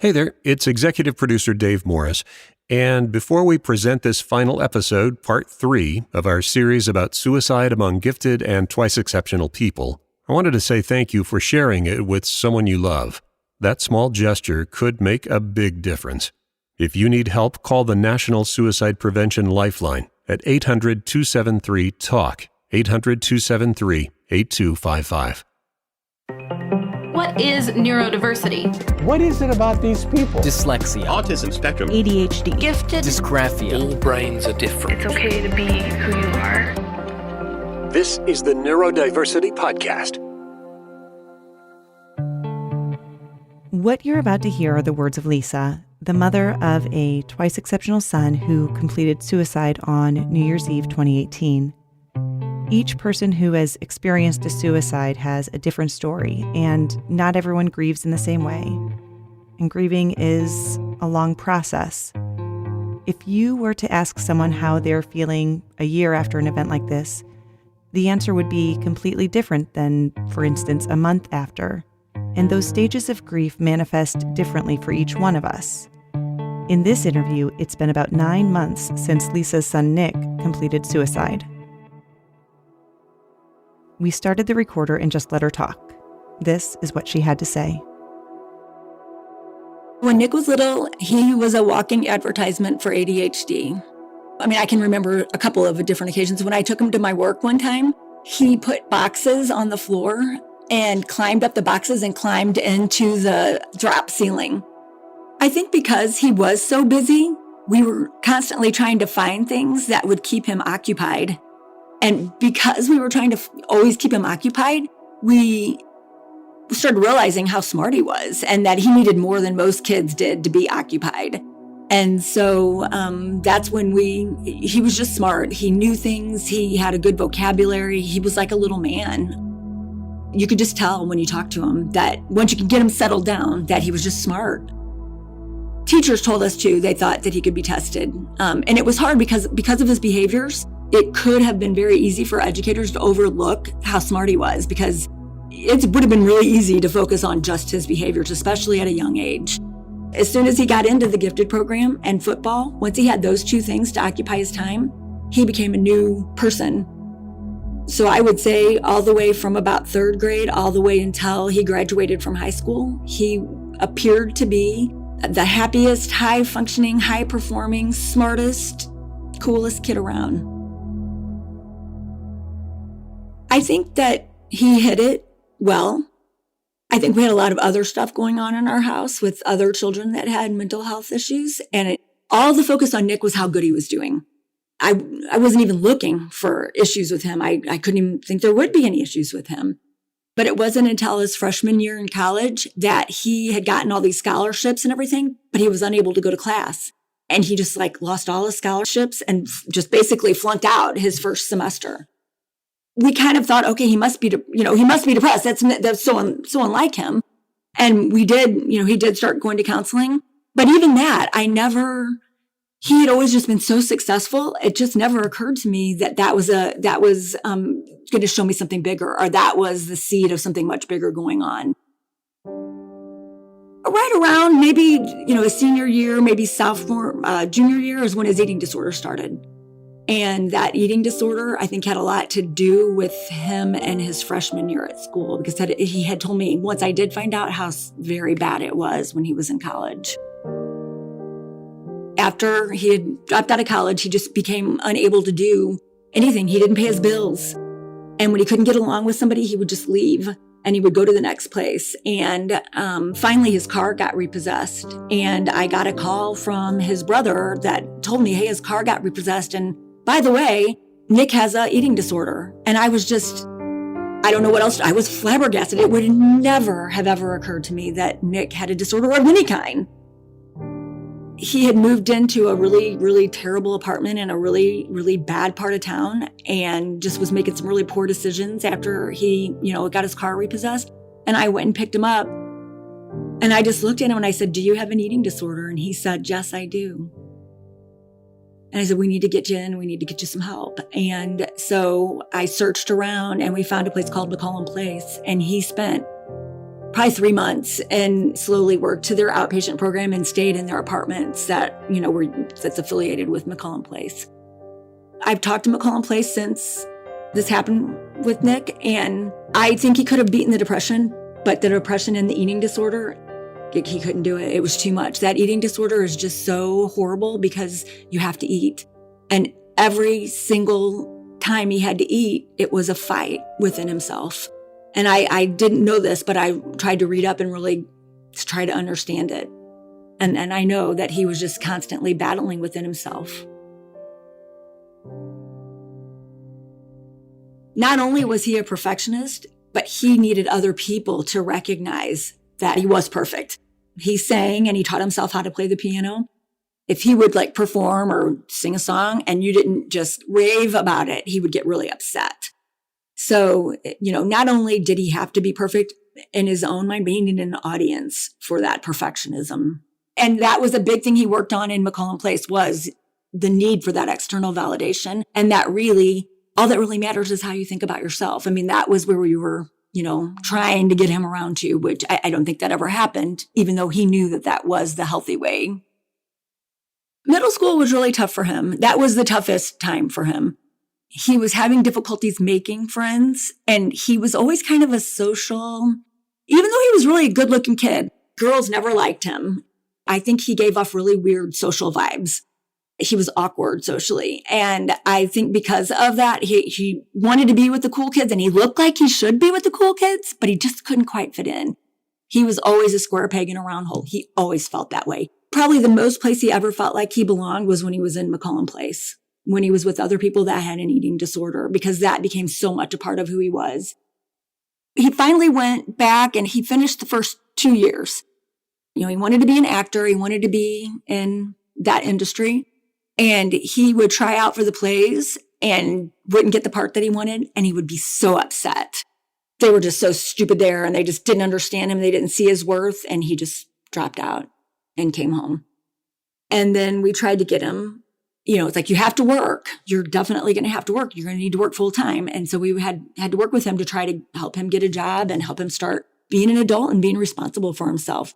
Hey there, it's executive producer Dave Morris. And before we present this final episode, part 3 of our series about suicide among gifted and twice exceptional people, I wanted to say thank you for sharing it with someone you love. That small gesture could make a big difference. If you need help, call the National Suicide Prevention Lifeline at 800-273-TALK, 800-273-8255. What is neurodiversity? What is it about these people? Dyslexia, autism spectrum, ADHD, Gifted, dysgraphia. all brains are different. It's okay to be who you are. This is the Neurodiversity Podcast. What you're about to hear are the words of Lisa, the mother of a twice exceptional son who completed suicide on New Year's Eve 2018. Each person who has experienced a suicide has a different story, and not everyone grieves in the same way. And grieving is a long process. If you were to ask someone how they're feeling a year after an event like this, the answer would be completely different than, for instance, a month after. And those stages of grief manifest differently for each one of us. In this interview, it's been about 9 months since Lisa's son Nick completed suicide. We started the recorder and just let her talk. This is what she had to say. When Nick was little, he was a walking advertisement for ADHD. I mean, I can remember a couple of different occasions. When I took him to my work one time, he put boxes on the floor and climbed up the boxes and climbed into the drop ceiling. I think because he was so busy, we were constantly trying to find things that would keep him occupied. And because we were trying to always keep him occupied, we started realizing how smart he was and that he needed more than most kids did to be occupied. And so that's when he was just smart. He knew things. He had a good vocabulary. He was like a little man. You could just tell when you talked to him that once you could get him settled down, that he was just smart. Teachers told us too, they thought that he could be tested. And it was hard because of his behaviors. It could have been very easy for educators to overlook how smart he was because it would have been really easy to focus on just his behaviors, especially at a young age. As soon as he got into the gifted program and football, once he had those two things to occupy his time, he became a new person. So I would say all the way from about 3rd grade, all the way until he graduated from high school, he appeared to be the happiest, high-functioning, high-performing, smartest, coolest kid around. I think that he hid it well. I think we had a lot of other stuff going on in our house with other children that had mental health issues. And all the focus on Nick was how good he was doing. I wasn't even looking for issues with him. I couldn't even think there would be any issues with him. But it wasn't until his freshman year in college that he had gotten all these scholarships and everything, but he was unable to go to class. And he just lost all his scholarships and just basically flunked out his first semester. We kind of thought, okay, he must be depressed. That's so unlike him. And we did, he did start going to counseling. But even that, he had always just been so successful. It just never occurred to me that was going to show me something bigger, or that was the seed of something much bigger going on. Right around maybe, his senior year, maybe sophomore, junior year is when his eating disorder started. And that eating disorder, I think, had a lot to do with him and his freshman year at school, because he had told me once I did find out how very bad it was when he was in college. After he had dropped out of college, he just became unable to do anything. He didn't pay his bills. And when he couldn't get along with somebody, he would just leave and he would go to the next place. And finally, his car got repossessed. And I got a call from his brother that told me, hey, his car got repossessed. And by the way, Nick has an eating disorder. And I was just, I don't know what else. I was flabbergasted. It would never have ever occurred to me that Nick had a disorder of any kind. He had moved into a really, really terrible apartment in a really, really bad part of town and just was making some really poor decisions after he, got his car repossessed. And I went and picked him up. And I just looked at him and I said, do you have an eating disorder? And he said, yes, I do. And I said, we need to get you in. We need to get you some help. And so I searched around and we found a place called McCollum Place. And he spent probably 3 months, and slowly worked to their outpatient program and stayed in their apartments that's affiliated with McCollum Place. I've talked to McCollum Place since this happened with Nick, and I think he could have beaten the depression, but the depression and the eating disorder, he couldn't do it. It was too much. That eating disorder is just so horrible because you have to eat. And every single time he had to eat, it was a fight within himself. And I didn't know this, but I tried to read up and really try to understand it. And I know that he was just constantly battling within himself. Not only was he a perfectionist, but he needed other people to recognize that he was perfect. He sang and he taught himself how to play the piano. If he would perform or sing a song and you didn't just rave about it, he would get really upset. So, not only did he have to be perfect in his own mind, but he needed an audience for that perfectionism. And that was a big thing he worked on in McCollum Place, was the need for that external validation. And that really, all that really matters is how you think about yourself. I mean, that was where we were, trying to get him around to, which I don't think that ever happened, even though he knew that was the healthy way. Middle school was really tough for him. That was the toughest time for him. He was having difficulties making friends, and he was always kind of a social, even though he was really a good-looking kid, girls never liked him. I think he gave off really weird social vibes. He was awkward socially. And I think because of that, he wanted to be with the cool kids, and he looked like he should be with the cool kids, but he just couldn't quite fit in. He was always a square peg in a round hole. He always felt that way. Probably the most place he ever felt like he belonged was when he was in McCollum Place, when he was with other people that had an eating disorder, because that became so much a part of who he was. He finally went back and he finished the first 2 years. He wanted to be an actor. He wanted to be in that industry. And he would try out for the plays and wouldn't get the part that he wanted. And he would be so upset. They were just so stupid there, and they just didn't understand him. They didn't see his worth. And he just dropped out and came home. And then we tried to get him, it's like, you have to work. You're definitely going to have to work. You're going to need to work full time. And so we had to work with him to try to help him get a job and help him start being an adult and being responsible for himself.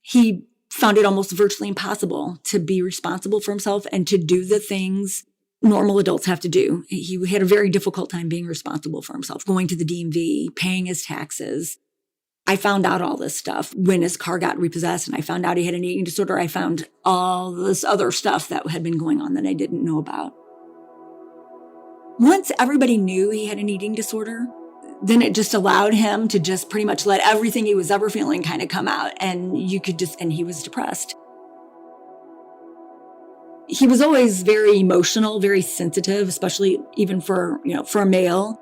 He found it almost virtually impossible to be responsible for himself and to do the things normal adults have to do. He had a very difficult time being responsible for himself, going to the DMV, paying his taxes. I found out all this stuff when his car got repossessed, and I found out he had an eating disorder. I found all this other stuff that had been going on that I didn't know about. Once everybody knew he had an eating disorder, then it just allowed him to just pretty much let everything he was ever feeling kind of come out. And and he was depressed. He was always very emotional, very sensitive, especially even for a male.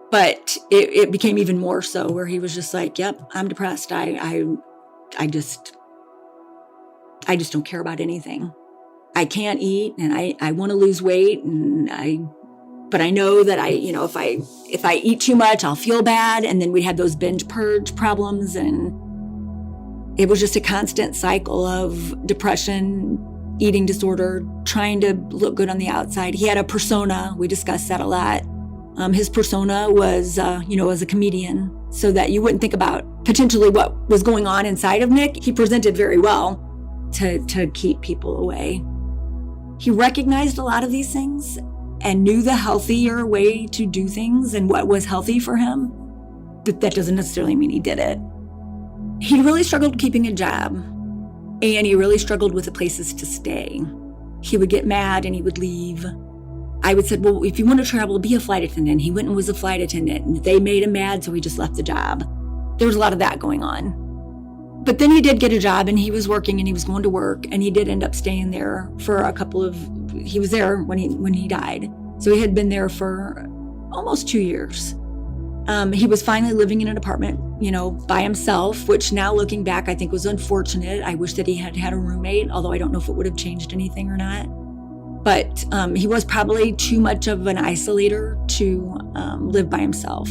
But it became even more so, where he was just like, yep, I'm depressed. I just don't care about anything. I can't eat, and I want to lose weight, but I know that if I eat too much, I'll feel bad. And then we had those binge purge problems, and it was just a constant cycle of depression, eating disorder, trying to look good on the outside. He had a persona. We discussed that a lot. His persona was, as a comedian, so that you wouldn't think about potentially what was going on inside of Nick. He presented very well to keep people away. He recognized a lot of these things and knew the healthier way to do things and what was healthy for him. But that doesn't necessarily mean he did it. He really struggled keeping a job, and he really struggled with the places to stay. He would get mad and he would leave. I would say, well, if you want to travel, be a flight attendant. He went and was a flight attendant, and they made him mad, so he just left the job. There was a lot of that going on. But then he did get a job, and he was working, and he was going to work, and he did end up staying there for he was there when he died. So he had been there for almost 2 years. He was finally living in an apartment, by himself, which now looking back, I think was unfortunate. I wish that he had had a roommate, although I don't know if it would have changed anything or not. But he was probably too much of an isolator to live by himself.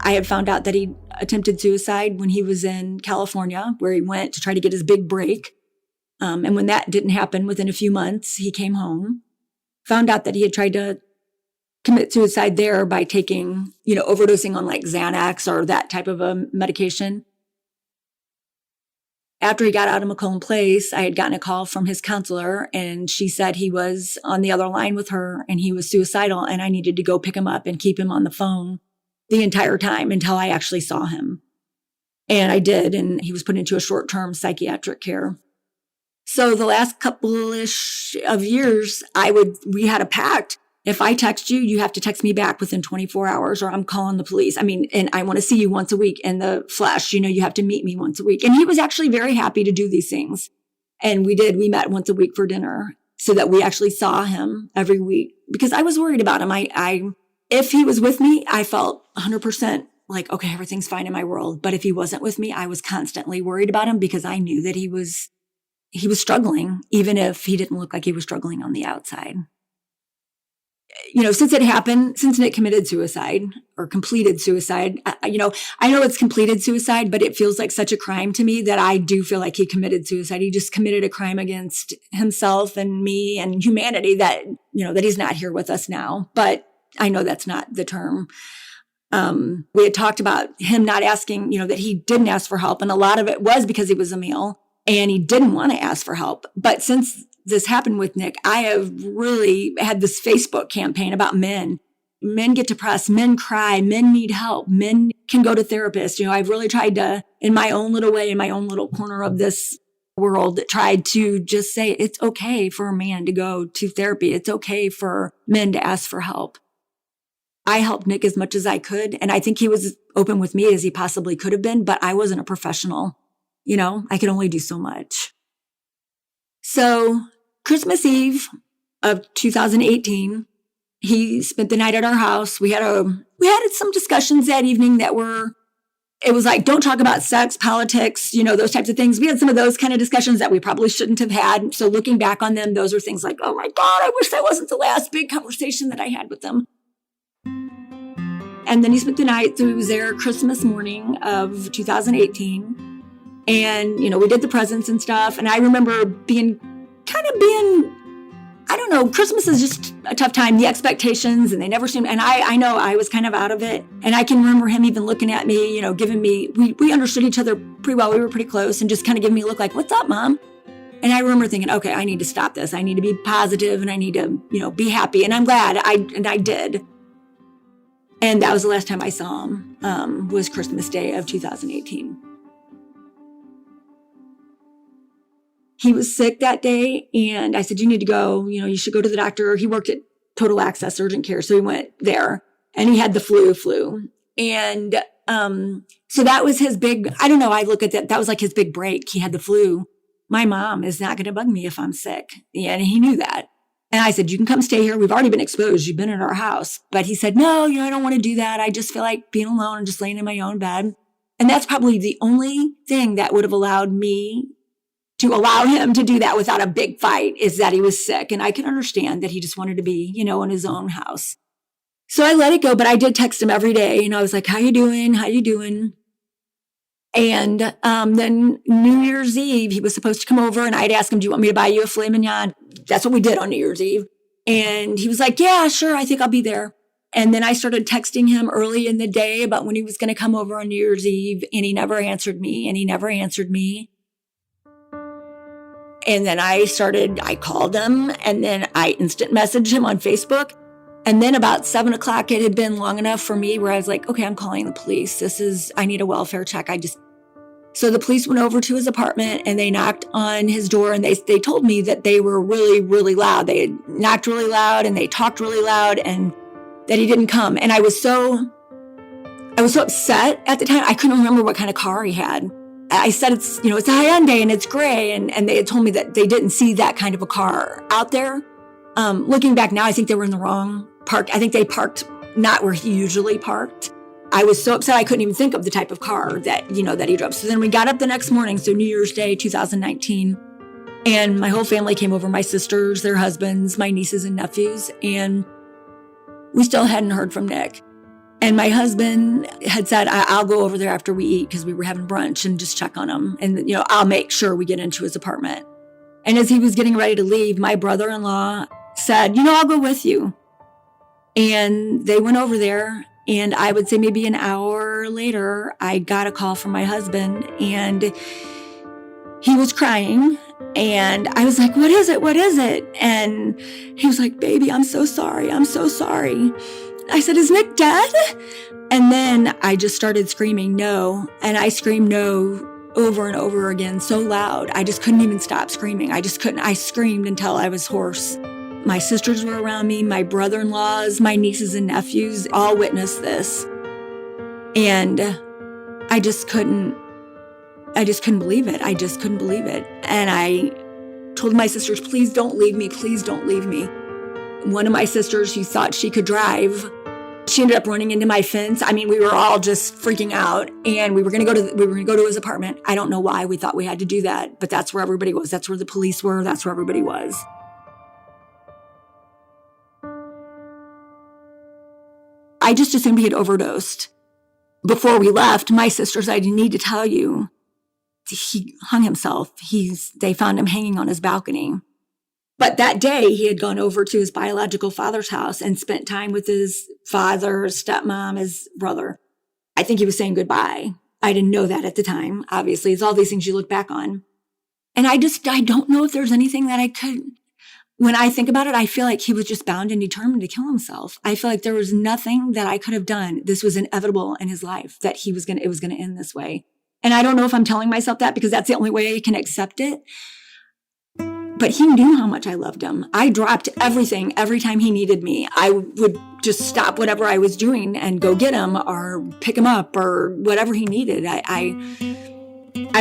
I had found out that he attempted suicide when he was in California, where he went to try to get his big break. And when that didn't happen, within a few months, he came home, found out that he had tried to commit suicide there by taking, overdosing on like Xanax or that type of a medication. After he got out of McClellan Place, I had gotten a call from his counselor, and she said he was on the other line with her and he was suicidal, and I needed to go pick him up and keep him on the phone the entire time until I actually saw him. And I did, and he was put into a short-term psychiatric care. So the last couple-ish of years, we had a pact. If I text you, you have to text me back within 24 hours or I'm calling the police. And I want to see you once a week in the flesh. You have to meet me once a week. And he was actually very happy to do these things. And we did. We met once a week for dinner so that we actually saw him every week because I was worried about him. If he was with me, I felt 100% like, okay, everything's fine in my world. But if he wasn't with me, I was constantly worried about him because I knew that he was struggling, even if he didn't look like he was struggling on the outside. Since it happened, since Nick committed suicide or completed suicide, I know it's completed suicide, but it feels like such a crime to me that I do feel like he committed suicide. He just committed a crime against himself and me and humanity that he's not here with us now. But I know that's not the term. We had talked about him not asking, that he didn't ask for help. And a lot of it was because he was a male and he didn't want to ask for help. But since this happened with Nick, I have really had this Facebook campaign about men. Men get depressed, men cry, men need help, men can go to therapists. I've really tried to, in my own little way, in my own little corner of this world, tried to just say it's okay for a man to go to therapy. It's okay for men to ask for help. I helped Nick as much as I could, and I think he was as open with me as he possibly could have been, but I wasn't a professional. I could only do so much. So Christmas Eve of 2018, he spent the night at our house. We had some discussions that evening it was like, don't talk about sex, politics, those types of things. We had some of those kind of discussions that we probably shouldn't have had. So looking back on them, those are things like, oh my God, I wish that wasn't the last big conversation that I had with them. And then he spent the night. So he was there Christmas morning of 2018. And, we did the presents and stuff. And I remember being, I don't know, Christmas is just a tough time. The expectations, and they never seemed, and I know I was kind of out of it. And I can remember him even looking at me, giving me, we understood each other pretty well. We were pretty close, and just kind of giving me a look like, what's up, Mom? And I remember thinking, okay, I need to stop this. I need to be positive and I need to, be happy. And I'm glad I did. And that was the last time I saw him, was Christmas Day of 2018. He was sick that day, and I said, you need to go, you should go to the doctor. He worked at Total Access Urgent Care, so he went there, and he had the flu. And so that was his big, I don't know, I look at that was like his big break. He had the flu. My mom is not going to bug me if I'm sick. And he knew that. And I said, you can come stay here. We've already been exposed. You've been in our house. But he said, no, I don't want to do that. I just feel like being alone and just laying in my own bed. And that's probably the only thing that would have allowed me to allow him to do that without a big fight, is that he was sick. And I can understand that he just wanted to be, in his own house. So I let it go, but I did text him every day. I was like, how you doing? How you doing? And then New Year's Eve, he was supposed to come over, and I'd ask him, do you want me to buy you a filet mignon? That's what we did on New Year's Eve. And he was like, yeah, sure, I think I'll be there. And then I started texting him early in the day about when he was going to come over on New Year's Eve, and he never answered me. And then I called him, and then I instant messaged him on Facebook. And then about 7:00, it had been long enough for me where I was like, okay, I'm calling the police. I need a welfare check. So the police went over to his apartment, and they knocked on his door, and they told me that they were really, really loud. They had knocked really loud, and they talked really loud, and that he didn't come. And I was so upset at the time. I couldn't remember what kind of car he had. I said, it's a Hyundai and it's gray. And they had told me that they didn't see that kind of a car out there. Looking back now, I think they were in the wrong park. I think they parked not where he usually parked. I was so upset I couldn't even think of the type of car that he drove. So then we got up the next morning, so New Year's Day, 2019, and my whole family came over, my sisters, their husbands, my nieces and nephews, and we still hadn't heard from Nick. And my husband had said, I'll go over there after we eat, because we were having brunch, and just check on him. And, I'll make sure we get into his apartment. And as he was getting ready to leave, my brother-in-law said, I'll go with you. And they went over there, and I would say maybe an hour later, I got a call from my husband, and he was crying. And I was like, what is it? What is it? And he was like, baby, I'm so sorry. I'm so sorry. I said, is Nick dead? And then I just started screaming no. And I screamed no over and over again, so loud. I just couldn't even stop screaming. I just couldn't. I screamed until I was hoarse. My sisters were around me, my brother-in-laws, my nieces and nephews all witnessed this. And I just couldn't believe it. I just couldn't believe it. And I told my sisters, please don't leave me. Please don't leave me. One of my sisters, who thought she could drive, she ended up running into my fence. I mean, we were all just freaking out, and we were going to go to his apartment. I don't know why we thought we had to do that, but that's where everybody was. That's where the police were. That's where everybody was. I just assumed he had overdosed. Before we left, my sisters, I need to tell you, he hung himself. They found him hanging on his balcony. But that day, he had gone over to his biological father's house and spent time with his father, his stepmom, his brother. I think he was saying goodbye. I didn't know that at the time, obviously. It's all these things you look back on. And I don't know if there's anything that I could. When I think about it, I feel like he was just bound and determined to kill himself. I feel like there was nothing that I could have done. This was inevitable in his life, that it was going to end this way. And I don't know if I'm telling myself that because that's the only way I can accept it. But he knew how much I loved him. I dropped everything every time he needed me. I would just stop whatever I was doing and go get him or pick him up or whatever he needed. I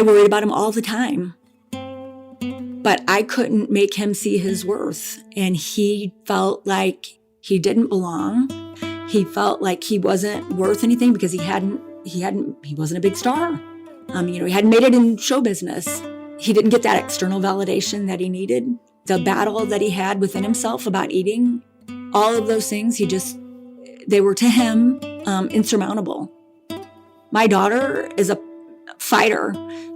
worried about him all the time. But I couldn't make him see his worth. And he felt like he didn't belong. He felt like he wasn't worth anything because he wasn't a big star. He hadn't made it in show business. He didn't get that external validation that he needed. The battle that he had within himself about eating, all of those things, they were to him insurmountable. My daughter is a fighter.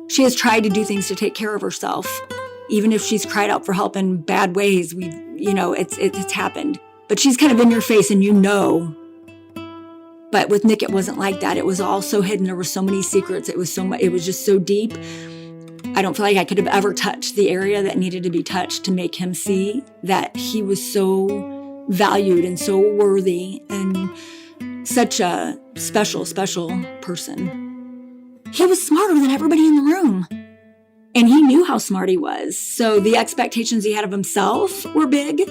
She has tried to do things to take care of herself. Even if she's cried out for help in bad ways, it's happened. But she's kind of in your face and you know. But with Nick, it wasn't like that. It was all so hidden. There were so many secrets. It was just so deep. I don't feel like I could have ever touched the area that needed to be touched to make him see that he was so valued and so worthy and such a special, special person. He was smarter than everybody in the room. And he knew how smart he was. So the expectations he had of himself were big.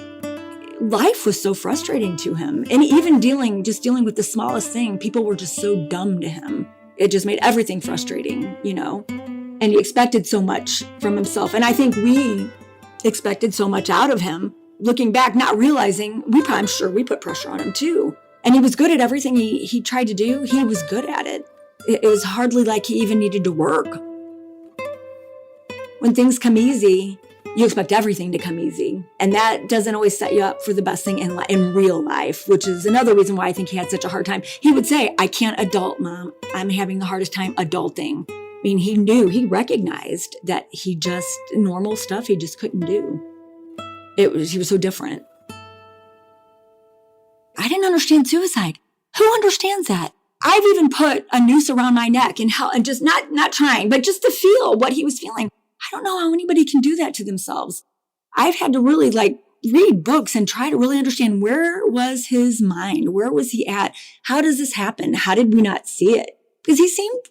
Life was so frustrating to him. And even dealing with the smallest thing, people were just so dumb to him. It just made everything frustrating, And he expected so much from himself. And I think we expected so much out of him. Looking back, not realizing, I'm sure we put pressure on him too. And he was good at everything he tried to do. He was good at it. It was hardly like he even needed to work. When things come easy, you expect everything to come easy. And that doesn't always set you up for the best thing in real life, which is another reason why I think he had such a hard time. He would say, I can't adult, Mom. I'm having the hardest time adulting. I mean, he recognized that normal stuff he just couldn't do. He was so different. I didn't understand suicide. Who understands that? I've even put a noose around my neck and just not trying, but just to feel what he was feeling. I don't know how anybody can do that to themselves. I've had to really read books and try to really understand, where was his mind? Where was he at? How does this happen? How did we not see it? Because he seemed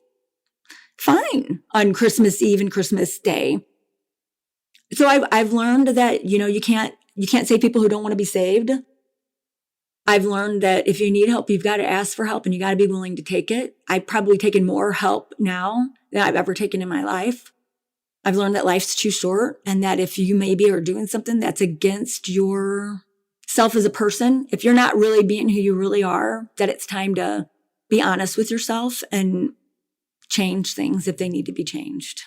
fine on Christmas Eve and Christmas Day. So I've learned that, you can't save people who don't want to be saved. I've learned that if you need help, you've got to ask for help and you got to be willing to take it. I've probably taken more help now than I've ever taken in my life. I've learned that life's too short, and that if you maybe are doing something that's against yourself as a person, if you're not really being who you really are, that it's time to be honest with yourself and change things if they need to be changed.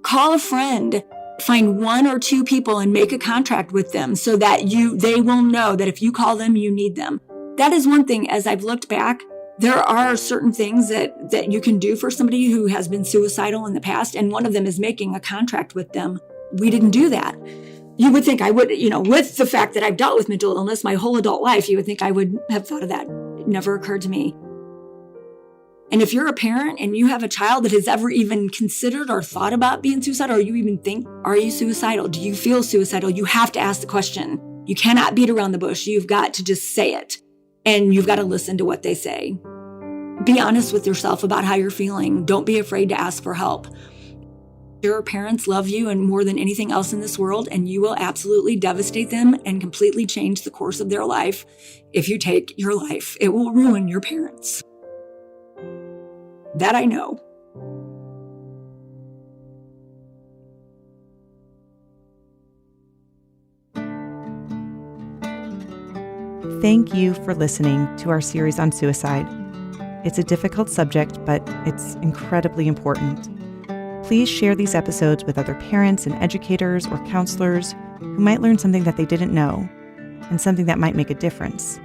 Call a friend, find one or two people and make a contract with them so that they will know that if you call them, you need them. That is one thing, as I've looked back, there are certain things that you can do for somebody who has been suicidal in the past, and one of them is making a contract with them. We didn't do that. You would think I would, with the fact that I've dealt with mental illness my whole adult life, you would think I would have thought of that. It never occurred to me. And if you're a parent and you have a child that has ever even considered or thought about being suicidal, or you even think, are you suicidal? Do you feel suicidal? You have to ask the question. You cannot beat around the bush. You've got to just say it. And you've got to listen to what they say. Be honest with yourself about how you're feeling. Don't be afraid to ask for help. Your parents love you and more than anything else in this world, and you will absolutely devastate them and completely change the course of their life if you take your life. It will ruin your parents. That I know. Thank you for listening to our series on suicide. It's a difficult subject, but it's incredibly important. Please share these episodes with other parents and educators or counselors who might learn something that they didn't know and something that might make a difference.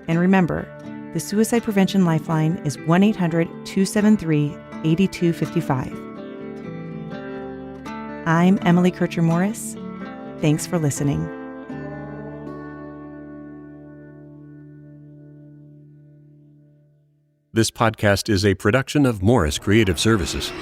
And remember, the Suicide Prevention Lifeline is 1-800-273-8255. I'm Emily Kircher-Morris. Thanks for listening. This podcast is a production of Morris Creative Services.